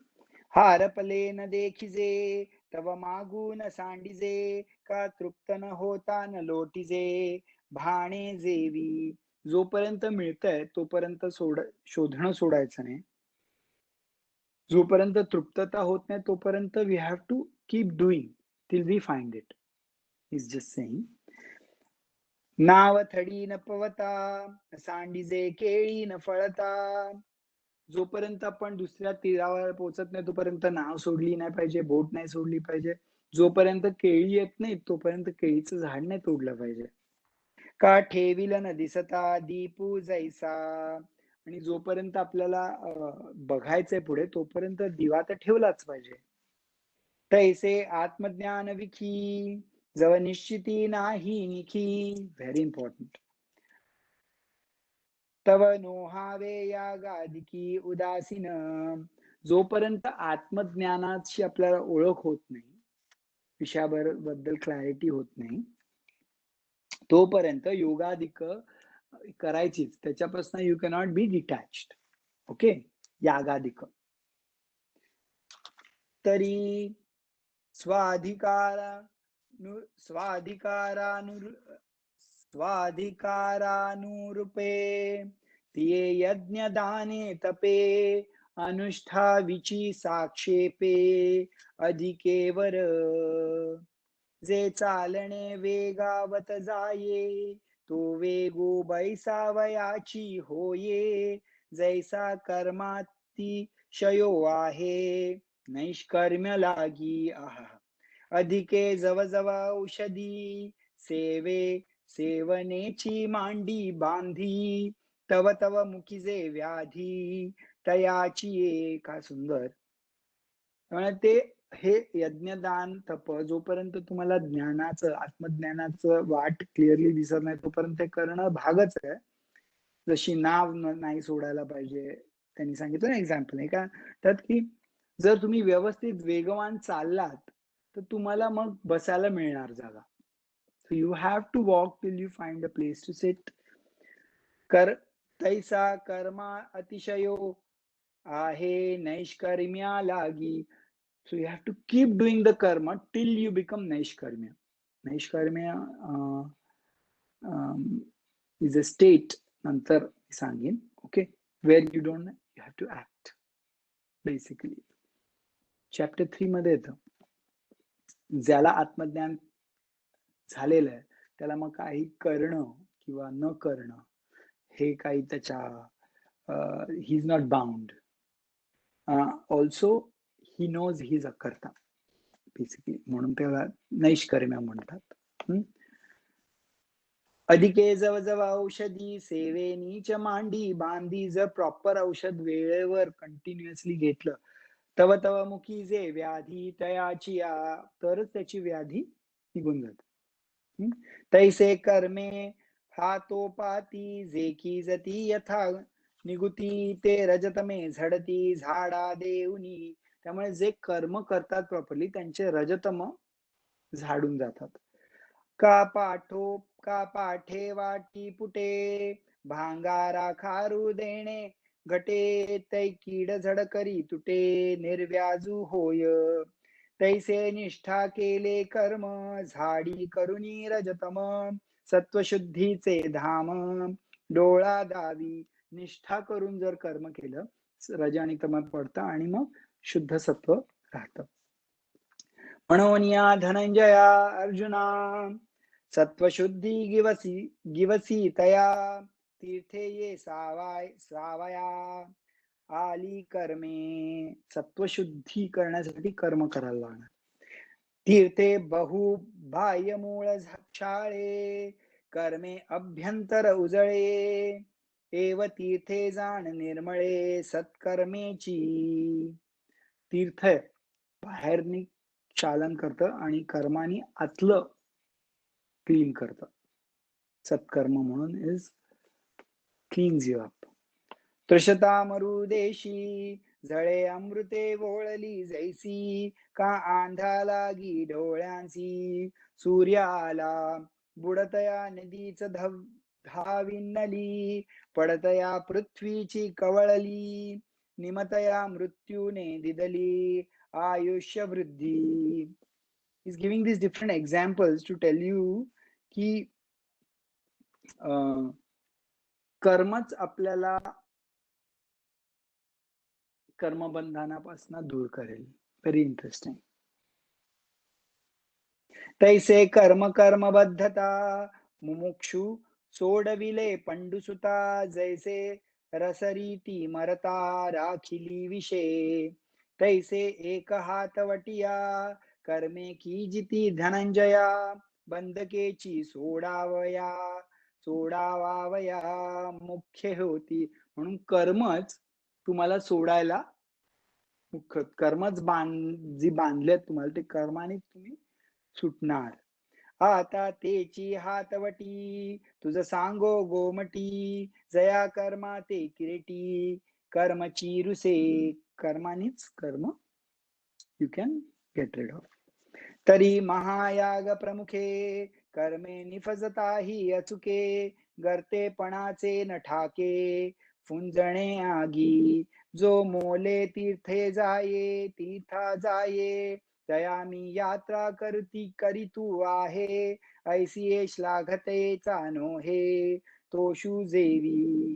हारपले न देखिजे, तव मागून सांडिजे, का तृप्त न होता न लोटीजे, भाणे जेवी. जोपर्यंत मिळतंय तोपर्यंत शोधणं सोडायचं नाही. जोपर्यंत तृप्तता होत नाही तोपर्यंत we have to keep doing till we find it. Is just saying. नावथडी न पवता, सांडिजे केळी न फळता. जोपर्यंत आपण दुसऱ्या तीरावर पोहोचत नाही तोपर्यंत नाव सोडली नाही पाहिजे, बोट नाही सोडली पाहिजे. जोपर्यंत केळी येत नाही तोपर्यंत केळीचं झाड नाही तोडलं पाहिजे. का ठेविल न दिसता दीपू जैसा. आणि जोपर्यंत आपल्याला बघायचंय पुढे तोपर्यंत दिवा तर ठेवलाच पाहिजे. तैसे आत्मज्ञान विखी, जव निश्चिती नाही निखी. Very important. तव नोहावे या गादिकी उदासीन. जोपर्यंत आत्मज्ञानाची आपल्याला ओळख होत नाही, विषयाबद्दल क्लॅरिटी होत नाही, तोपर्यंत योगादिक करायचीच. त्याच्यापासून यू कॅनॉट बी डिटॅच्ड. ओके. यागादिक. तरी स्वाधिकारानुरूपे, तिये यज्ञ दाने तपे, अनुष्ठाविची साक्षेपे, अधिकेवर. जे चालणे वेगावत जाये, तो वेगो बैसावयाची होये, जैसा कर्मातिशयो आहे, नैष्कर्म्य लागी. आहा. अधिके जवजव औषधी, सेवनेची मांडी बांधी, तव तव मुखीजे व्याधी, तयाची ये. का सुंदर. ते हे यज्ञदान तप जोपर्यंत तुम्हाला ज्ञानाचं, आत्मज्ञानाचं वाट क्लिअरली दिसत नाही तोपर्यंत ते करणं भागच आहे. जशी नाव नाही सोडायला पाहिजे, त्यांनी सांगितलं ना एक्झाम्पल आहे का, त्यात की जर तुम्ही व्यवस्थित वेगवान चाललात तर तुम्हाला मग बसायला मिळणार जागा. So you have to walk till you find a place to sit. तैसा कर्मा अतिशयो आहे, नैष्कर्म्या लागी. So you have to keep doing the karma till you become Naishkarmya. Naishkarmya is a state, nantar sangin, okay, where you don't, you have to act, basically. Chapter 3 मध्ये येतं, ज्याला आत्मज्ञान झालेलं आहे त्याला मग काही करणं किंवा न करणं हे काही त्याच्या he is not bound. Also he knows he is अकर्ता, बेसिकली. म्हणून त्याला नैष्कर्म्य म्हणतात. अधिके जवजव औषधी, सेवेनीच मांडी बांधी. जर प्रॉपर औषध वेळेवर कंटिन्युअसली घेतलं, तव तव मुखी जे व्याधी, तयाची या, तरच त्याची व्याधी निघून जाते. तैसे कर्मे हातोपाती, जे की जती यथा निगुती, ते रजतमे झडती झाडा देऊनी. त्यामुळे जे कर्म करतात प्रॉपरली त्यांचे रजतम झाडून जातात. का पाठे वाटी पुटे, भांगारा खारू देणे घटे, तै कीड झड करी तुटे, निर्व्याजू होय. तैसे निष्ठा केले कर्म, झाडी करुणी रजतम, सत्वशुद्धीचे धाम, डोळा दावी. निष्ठा करून जर कर्म केलं, रज आणि तमात पडतं आणि मग शुद्ध सत्व राहतं. म्हणून या धनंजया अर्जुना, सत्वशुद्धी गिवसी तया, तीर्थे ये सावया आली कर्मे. सत्वशुद्धी करण्यासाठी कर्म करायला लागणार. तीर्थे बहु बाह्य मूळ झाक्षाळे, कर्मे अभ्यंतर उजळे, एव तीर्थे जाण निर्मळे सत्कर्मेची. तीर्थ आहे, बाहेरनी चालन करतं आणि कर्मानी आतलं क्लीन करतं. सत्कर्म म्हणून इज क्लीन्स यू अप. तृषता मरुदेशी, झळे अमृते वोळली जैसी, का आंधा लागी डोळ्यांची, सूर्याला बुडतया नदीच धाविन्नली, पडतया पृथ्वीची कवळली, निमतया मृत्यूने दिदली आयुष्य वृद्धी. He's giving these different examples to tell you की कर्मच आपल्याला कर्मबंधनापासून दूर करेल. Very interesting. तैसे कर्म कर्मबद्धता, मुमुक्षु सोडविले पंडुसुता, जैसे रसरीती मरता राखिली विषे, तैसे एक हातवटिया कर्मे की जिती धनंजया, बंधकेची सोडावावया मुख्य होती. म्हणून कर्मच तुम्हाला सोडायला मुख्य, कर्मच जी बांधलेत तुम्हाला ते कर्माने तुम्ही सुटणार. आता तेची हातवटी, तुझ सांगो गोमटी, जया कर्मा ते किरीटी, कर्मची रुसे. कर्मानीच कर्म you can get rid of. तरी महायाग प्रमुखे, कर्मे निफजताही अचुके, गर्तेपणाचे न ठाके, फुंजणे आगी, जो मोले तीर्थे जाये तीर्था जाये, तया मी यात्रा करी तू आहे, ऐसी श्लाघतेचा नोहे तोषु जेवी.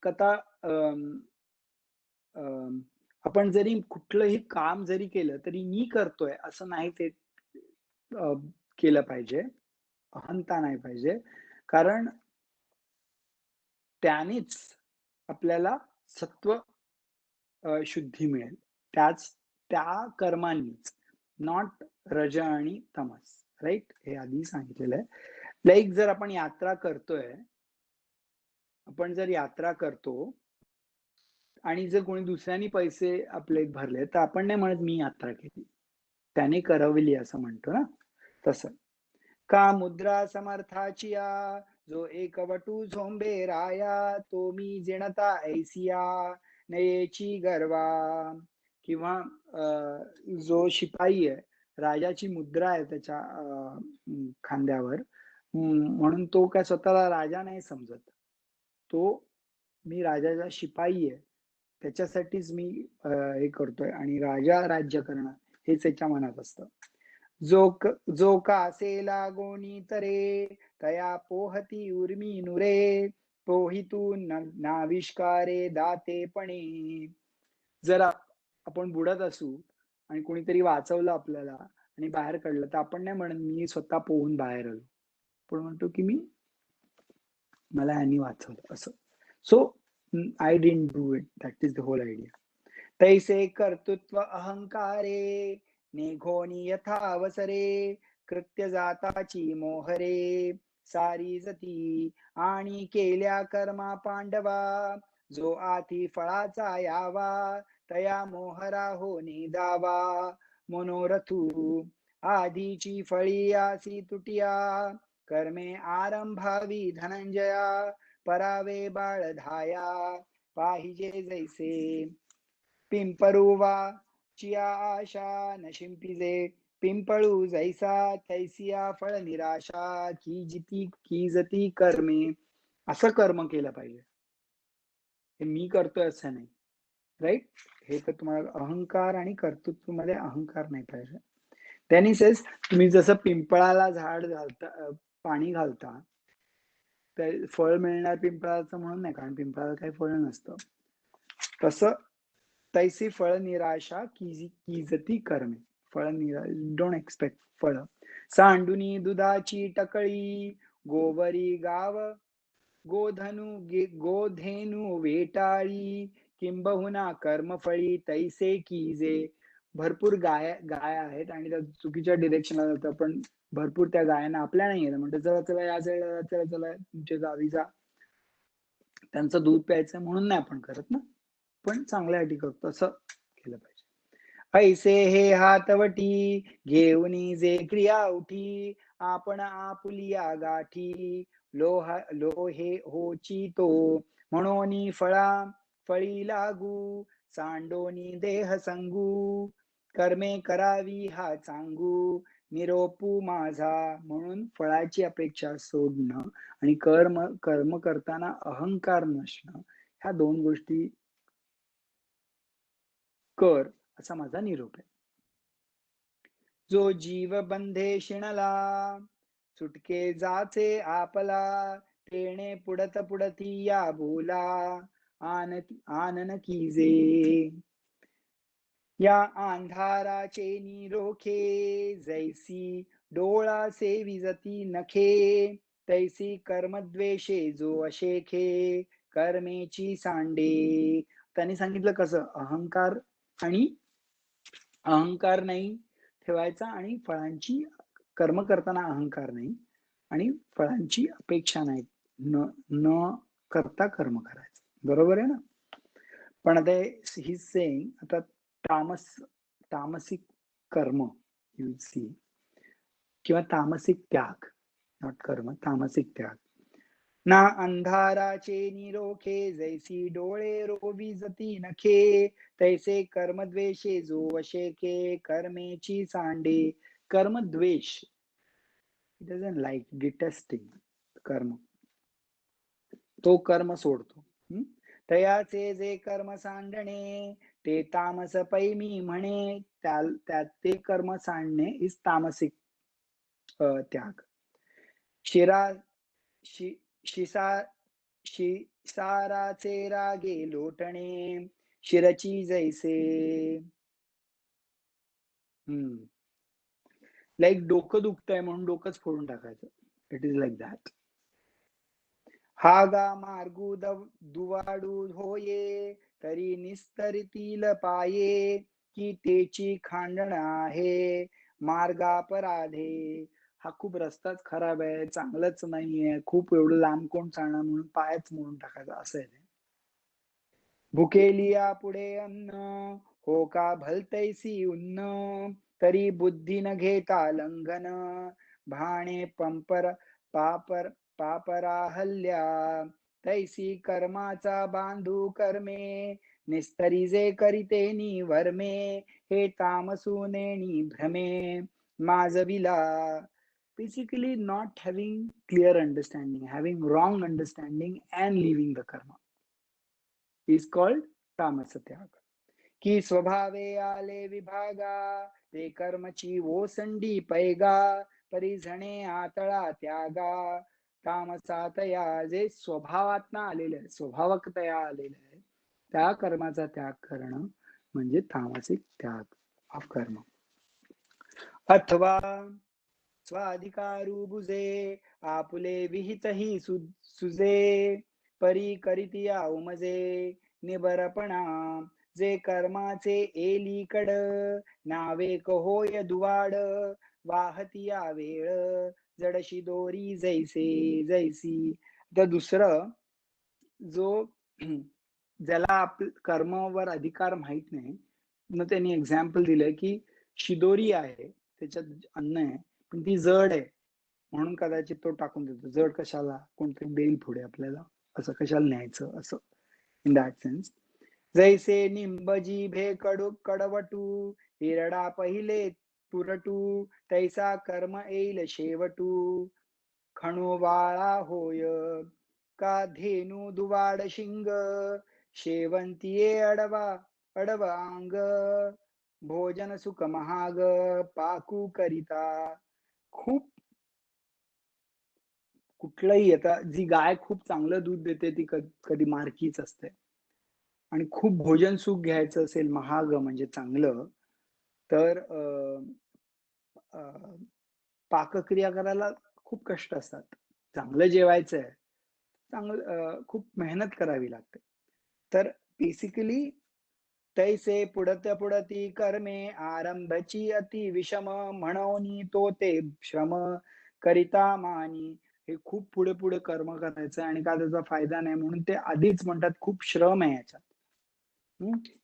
कथा आपण जरी कुठलंही काम जरी केलं तरी मी करतोय असं नाही ते केलं पाहिजे. अहंता नाही पाहिजे, कारण त्यानेच आपल्याला सत्व शुद्धी मिळेल. त्या कर्मांनीच, नॉट रज आणि तमस. राईट, हे आधी सांगितलेलं आहे. लाईक जर आपण यात्रा करतोय, आपण जर यात्रा करतो आणि जर कोणी दुसऱ्यानी पैसे आपले भरले तर आपण नाही म्हणत मी यात्रा केली, त्याने करवली असं म्हणतो ना. तसं का मुद्रा समर्थाचिया, जो एकवटू झोंबे राया, तो मी जिणता ऐसिया नयेची गर्वा. किंवा जो शिपाई आहे, राजाची मुद्रा आहे त्याच्या खांद्यावर, म्हणून तो काय स्वतःला राजा नाही समजत. तो मी राजाचा शिपाई आहे, त्याच्यासाठीच मी हे करतोय, आणि राजा राज्य करणं हेच त्याच्या मनात असतं. जो का असेला गोनी तरे, तया पोहती उर्मी नुरे, पोहितून नाविष्कारे दातेपणे. जर आपण बुडत असू आणि कोणीतरी वाचवलं आपल्याला आणि बाहेर काढलं, तर आपण नाही म्हणत मी स्वतः पोहून बाहेर आलो, पण म्हणतो की मला ह्यांनी वाचवलं असं. So I didn't do it, that is the whole idea. तैसे कर्तृत्व अहंकारे, निघोनी यथा अवसरे, कृत्य जाताची मोहरे, सारी जती आणि केल्या कर्मा पांडवा, जो आती फळाचा यावा, तया मोहरा होनी दावा. मनोरथू आधीची फळी आसी तुटिया, कर्मे आरंभावी धनंजया, परावे बाळ धाया पाहिजे जैसे. पिंपरुवा चिया आशा न शिंपिजे, पिंपळू जैसा तैसिया फळ निराशा, की जती कर्मे. असं कर्म केलं पाहिजे, हे मी करतोय असं नाही. राईट, हे तर तुम्हाला अहंकार आणि कर्तृत्व मध्ये अहंकार नाही पाहिजे. त्यांनी सेस, तुम्ही जसं पिंपळाला झाड घालता, पाणी घालता, फळ मिळणार पिंपळाचं म्हणून नाही, कारण पिंपळाला काही फळ नसतं. तसं तैसी फळ निराशा कीजती कर्मे. फळ निराश, डोंट एक्सपेक्ट फळ. सांडुनी दुधाची टकळी, गोवरी गाव गोधेनु वेटाळी, किंबहुना कर्मफळी तैसे कीजे. भरपूर गाय आहेत आणि त्या चुकीच्या डिरेक्शनला जातात, पण भरपूर त्या गायांना आपल्या नाही येत. म्हणतो चला, चला या साईडला चला, चला तुमच्या गावी जा. त्यांचं दूध प्यायचं म्हणून नाही आपण करत ना. पण चांगल्यासाठी करतो तसं केलं पाहिजे. ऐसे हे हातवटी घेऊनी जे क्रिया उठी आपण आपुलिया गाठी लोहे होची तो म्हणून फळी लागू सांडोनी देह संगू कर्मे करावी हा चांगू निरोपू माझा म्हणून फळाची अपेक्षा सोडणं आणि कर्म करताना अहंकार नसणं ह्या दोन गोष्टी कर असा माझा निरोप आहे. जो जीव बंधे शिणला सुटके जाचे आपला तेणे पुडती या बोला आनन कीजे या अंधाराचे निरोखे जैसी डोळा से विजती नखे तैसी कर्मद्वेषे जो अशेखे कर्मेची सांडे. त्यांनी सांगितलं कसं अहंकार नाही ठेवायचा आणि फळांची कर्म करताना अहंकार नाही आणि फळांची अपेक्षा नाही न करता कर्म करायचं. बरोबर आहे ना. पण आता ही सेइंग आता तामसिक कर्म यू सी किंवा तामसिक त्याग नॉट कर्म तामसिक त्याग ना अंधाराचे निरोखे जैसी डोळे रोविजती नखे तैसे कर्मद्वेषे जो वशेके कर्मेची सांडे. कर्मद्वेष डझंट लाईक डिटेस्टिंग कर्म तो कर्म सोडतो. तयाचे जे कर्म सांडणे ते तामस पैमी म्हणे त्यात ते कर्म सांडणे इज तामसिक त्याग. शिसाराचे रागे लोटणे शिरची जैसे लाईक डोकं दुखतंय म्हणून डोकंच फोडून टाकायचं. It is like that. हागा मार्गू दुवाडू होये तरी निस्तरितील पाये की तेची खांडण आहे मार्गापराधे. हा खूप रस्ताच खराब आहे चांगलंच नाहीये खूप एवढं लांब कोण चालणार म्हणून पायच मोडून टाकायचं असं आहे. भुकेलिया पुढे अन्न हो का भलतैसी उन्न तरी बुद्धी न घेता लंघन भाणे पापरा हल्ल्या तैसी कर्माचा बांधू कर्मे निस्तरी जे करीते वर्मे हे तामसूनेनी भ्रमे माजविला. Basically not having clear understanding, having wrong understanding and leaving the karma is called तामस त्याग. की स्वभावे आले विभागा ते कर्मची ओसंडी पैगा परिझणे आतळा त्यागा तामसातया जे स्वभावातनं आलेलं आहे स्वभावकतया आलेलं आहे त्या कर्माचा त्याग करणं म्हणजे तामसिक त्याग ऑफ कर्म. अथवा स्वाधिकारू बुजे आपुले विहितही सुजे परी करीतिया उमजे निबरपणा जे कर्माचे एलीकड नावे होय दुवाड वाहतिया वेळ जडशी दोरी जैसी. तर दुसरं जो ज्याला कर्मावर अधिकार माहित नाही मग त्यांनी एक्झाम्पल दिलंय की शिदोरी आहे त्याच्यात अन्न आहे पण ती जड आहे म्हणून कदाचित तो टाकून देतो. जड कशाला कोणतरी देईल पुढे आपल्याला असं कशाला न्यायचं असं इन दॅट सेन्स. जैसे निंबजी भे कडवटू हिरडा पहिले पुरटू तैसा कर्म येईल शेवटू खणूवाळा होय का धेनू दुवाड शिंग शेवंतीये अडव अंग भोजन सुख महाग पाकू करिता. खूप कुठलंही आता जी गाय खूप चांगलं दूध देते ती कधी मारकीच असते आणि खूप भोजन सुख घ्यायचं असेल महाग म्हणजे चांगलं तर पाकक्रिया करायला खूप कष्ट असतात. चांगलं जेवायचं आहे चांगलं खूप मेहनत करावी लागते. तर बेसिकली तैसे पुढती कर्मे आरंभची अति विषम म्हणून तो ते श्रम करिता मानी. हे खूप पुढे पुढे कर्म करायचं आणि का त्याचा फायदा नाही म्हणून ते आधीच म्हणतात खूप श्रम आहे याच्यात.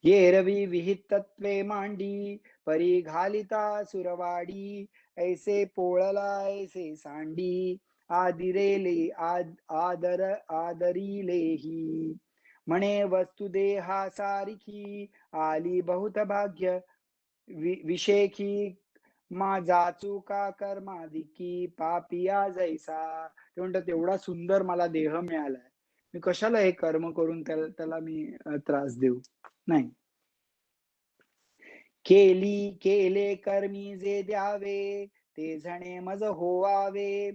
ये रवी विहित तत्वे मांडी परी घालिता सुरवाडी ऐसे पोळला ऐसे सांडी आदिरेले आदरिलेही म्हणे वस्तु देहा सारिखी आली बहुत भाग्य विषेखी माझा चुका कर्माधिकी पापिया जैसा. ते म्हणतात एवढा सुंदर मला देह मिळालाय, मी कशाला हे कर्म करून त्याला मी त्रास देऊ. नाही. केले कर्मी जे द्यावे ते झणे मज होवावे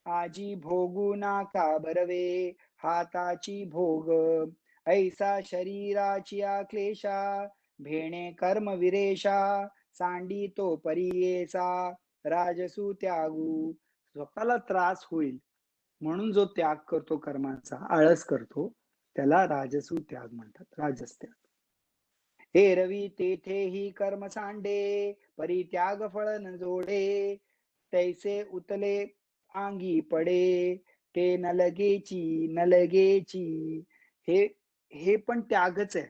आजी भोगू नाका बरवे हाताची भोग ऐसा शरीराची क्लेशा भेणे कर्म विरेशा सांडी तो परियेचा राजसू त्यागू. स्वतःला त्रास होईल म्हणून जो त्याग करतो कर्माचा, आळस करतो, त्याला राजसू त्याग म्हणतात, राजस त्याग. एरवी तेथेही कर्म सांडे परित्याग फळ न जोडे तैसे उतले आंगी पडे ते नलगेची. हे पण त्यागच आहे,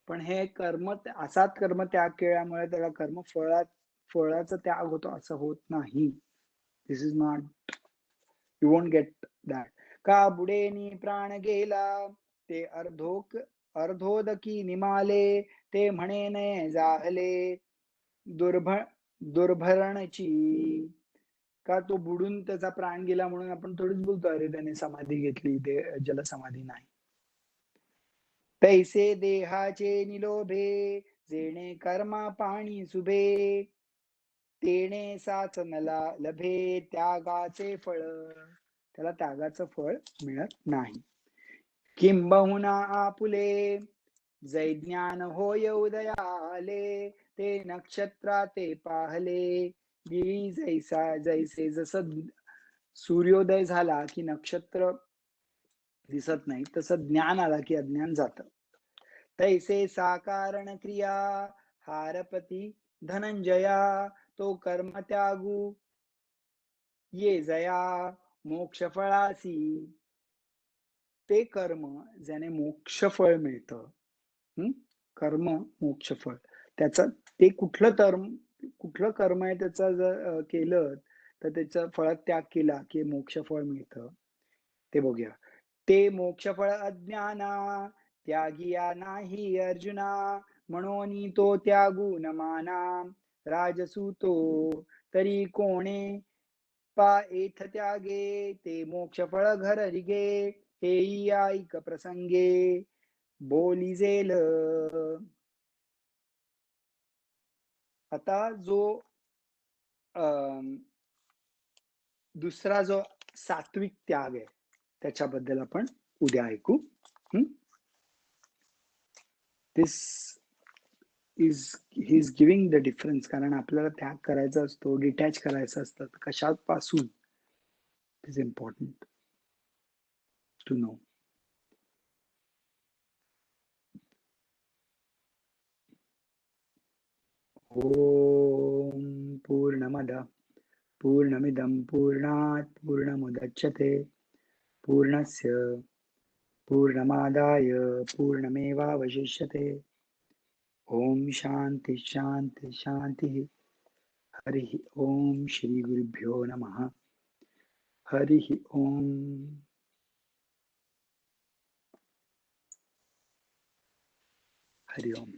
पण हे कर्म असाच कर्म त्याग केल्यामुळे त्याला कर्म फळाचा त्याग होतो असं होत नाही. This is not, you won't get that. का बुडेनी प्राण गेला ते अर्धोदकी निमाले ते म्हणे नये जाहले दुर्भरणची. का तो बुडून त्याचा प्राण गेला म्हणून आपण थोडीच बोलतो अरे त्याने समाधी घेतली, जलसमाधी नाही. तैसे देहाचे निलोभे जेणे कर्मा पाणी सुभे तेणे साचनला लभे त्यागाचे फळ. त्याला त्यागाचं फळ मिळत नाही. किंबहुना आपुले जै ज्ञान होय उदयाले ते नक्षत्रा ते पाहले जैसे जसं सूर्योदय झाला की नक्षत्र दिसत नाही तसं ज्ञान आला की अज्ञान जातं. तैसे साकारण क्रिया हारपती धनंजया तो कर्म त्यागू ये जया मोक्ष फळासी. ते कर्म ज्याने मोक्ष फळ मिळतं, कर्म मोक्ष फळ, त्याचा ते कुठलं कर्म आहे त्याचं जर केलं तर त्याचा फळ त्याग केला की मोक्ष फळ मिळतं. ते बघूया. ते मोक्ष फळ अज्ञाना त्यागिया नाही अर्जुना म्हणून तो त्यागू न माना राजसू तो तरी कोणे पा एथ त्यागे ते मोक्ष फळ घर रिगे हेई ऐक प्रसंगे बोलिजेल. आता जो दुसरा जो सात्विक त्याग आहे त्याच्याबद्दल आपण उद्या ऐकू. This is he is giving the difference. कारण आपल्याला त्याग करायचा असतो, डिटॅच करायचं असतं, कशापासून it is important to know. ओम पूर्णमद पूर्णमिदं पूर्णात् पूर्णमुदच्यते पूर्णस्य पूर्णमादाय पूर्णमेवावशिष्यते. ओम शांति शांति शांति. हरि ओम. श्री गुरुभ्यो नमः. हरि ओम. हरि ओम.